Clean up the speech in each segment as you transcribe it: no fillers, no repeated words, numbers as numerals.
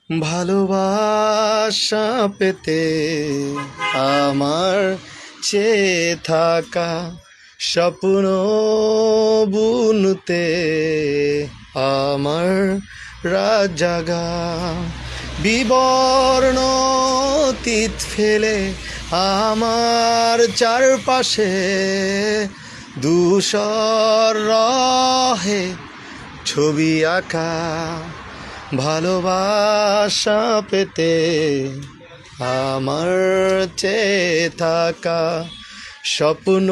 ভালোবাসা পেতে আমার চেয়ে থাকা স্বপ্ন বুনতে আমার রাত জাগা বিবর্ণ অতীত ফেলে আমার চারপাশে ধূসর রহে ছবি আঁকা ভালোবাসা পেতে আমার চেয়ে থাকা স্বপ্ন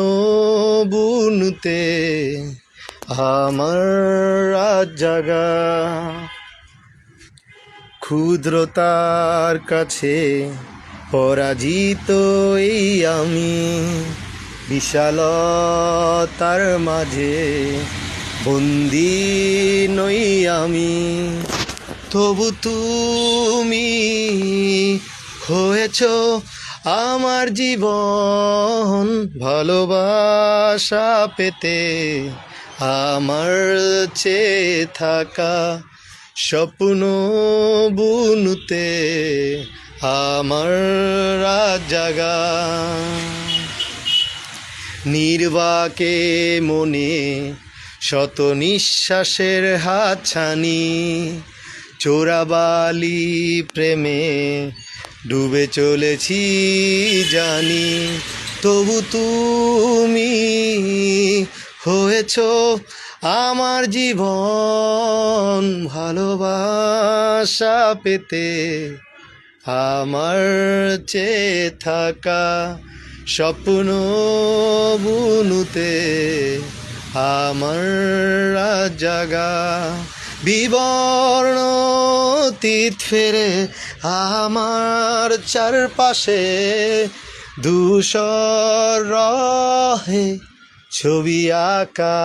বুনতে আমার রাত জাগা ক্ষুদ্রতার কাছে পরাজিত এই আমি বিশালতার মাঝে বন্দি নই আমি তবু তুমি হয়েছ আমার জীবন ভালোবাসা পেতে আমার চেয়ে থাকা স্বপ্ন বুনতে আমার রাত জাগা নির্বাকে মনে শত নিঃশ্বাসের হাতছানি চোরাবালি প্রেমে ডুবে চলেছি জানি তবু তুমি হয়েছ আমার জীবন ভালোবাসা পেতে আমার চেয়ে থাকা স্বপ্ন বুনতে আমার রাত জাগা বিবর্ণ অতীত ফেরে আমার চারপাশে ধূসর রহে ছবি আঁকা